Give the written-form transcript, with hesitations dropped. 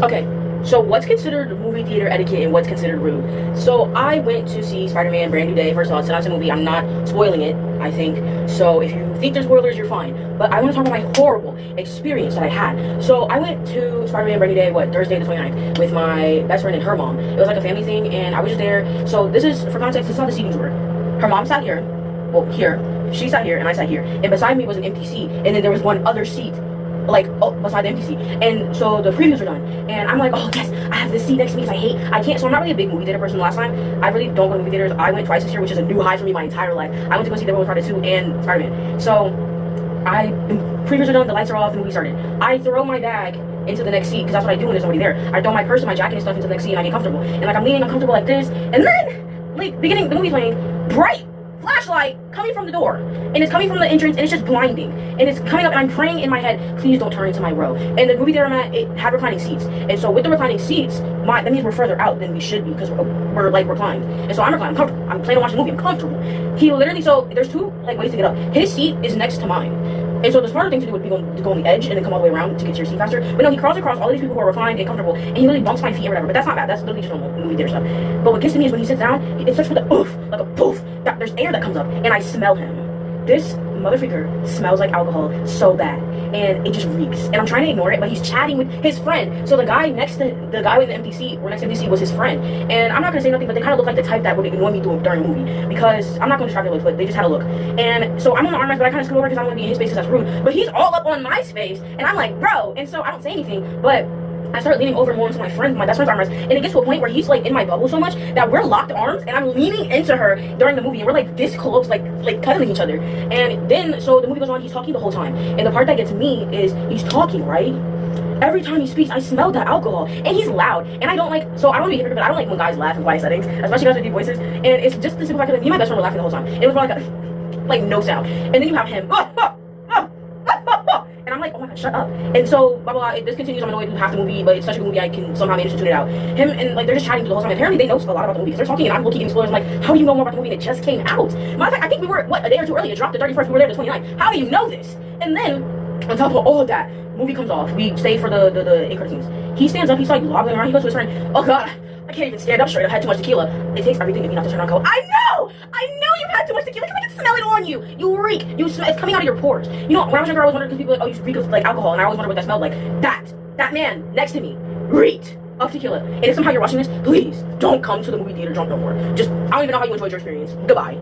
Okay, so what's considered movie theater etiquette and what's considered rude? So I went to see Spiderman BND. First of all, it's not a movie. I'm not spoiling it, I think. So if you think there's spoilers, you're fine. But I want to talk about my horrible experience that I had. So I went to Spiderman BND, Thursday the 29th, with my best friend and her mom. It was like a family thing, and I was just there. So this is, for context, this is how the seating were. Her mom sat here, well, here. She sat here, and I sat here. And beside me was an empty seat, and then there was one other seat beside the empty seat. And so the previews were done, and I'm like, oh yes, I have this seat next to me because I can't. So I'm not really a big movie theater person. Last time I really don't go to movie theaters. I went twice this year, which is a new high for me my entire life. I went to go see Devil May Cry 2 and Spider-Man. So previews are done, the lights are off, the movie started. I throw my bag into the next seat because that's what I do when there's nobody there. I throw my purse and my jacket and stuff into the next seat, and I get comfortable. And like I'm leaning uncomfortable like this, and then beginning the movie playing, bright flashlight coming from the door, and it's coming from the entrance, and it's just blinding, and it's coming up, and I'm praying in my head, please don't turn into my row. And the movie theater I'm at, it had reclining seats, and so with the reclining seats, that means we're further out than we should be because we're reclined. And so I'm reclined, I'm comfortable, I'm planning on watching a movie, I'm comfortable. He literally, so there's two ways to get up. His seat is next to mine, and so the smarter thing to do would be to go on the edge and then come all the way around to get to your seat faster. But no, he crawls across all of these people who are reclined and comfortable, and he literally bumps my feet or whatever. But that's not bad. That's literally just normal movie theater stuff. But what gets to me is when he sits down, it starts with a oof, like a poof. There's air that comes up, and I smell him. This motherfucker smells like alcohol so bad, and it just reeks. And I'm trying to ignore it, but he's chatting with his friend. So the guy next to the guy with the empty seat, or next to the empty seat, was his friend. And I'm not gonna say nothing, but they kind of look like the type that would annoy me during a movie, because I'm not gonna describe their looks, but they just had a look. And so I'm on the armrest, but I kind of scoot over because I don't want to be in his space because that's rude. But he's all up on my space, and I'm like, bro. And so I don't say anything, but I start leaning over more into my best friend's armrest, and it gets to a point where he's like in my bubble so much that we're locked arms, and I'm leaning into her during the movie, and we're like this close, like cuddling each other. And then so the movie goes on, he's talking the whole time, and the part that gets me is he's talking, right? Every time he speaks, I smell the alcohol, and he's loud, and I don't like, so I don't want to be a hypocrite, but I don't like when guys laugh in quiet settings, especially guys with deep voices. And it's just the simple fact that me and my best friend were laughing the whole time. It was more like no sound, and then you have him, and I'm like, oh my god, shut up. And so, blah, blah, blah, this continues. I'm annoyed with half the movie, but it's such a good movie, I can somehow manage to tune it out. Him and, they're just chatting the whole time. Apparently, they know a lot about the movie, because they're talking, and I'm looking at spoilers. I'm like, how do you know more about the movie that just came out? Matter of fact, I think we were, a day or two early. It dropped the 31st, we were there the 29th. How do you know this? And then, on top of all of that, movie comes off. We stay for the end credit scenes. He stands up, he's like wobbling around, he goes to his friend, oh god, I can't even stand up straight, I've had too much tequila. It takes everything in me not to turn on cold. I know you've had too much tequila, because I can smell it on you. You reek. You smell, it's coming out of your pores. You know, when I was younger, I was wondering, because people were like, oh, you reek of alcohol, and I always wondered what that smelled like. That man next to me reeked of tequila. And if somehow you're watching this, please don't come to the movie theater drunk no more. Just, I don't even know how you enjoyed your experience. Goodbye.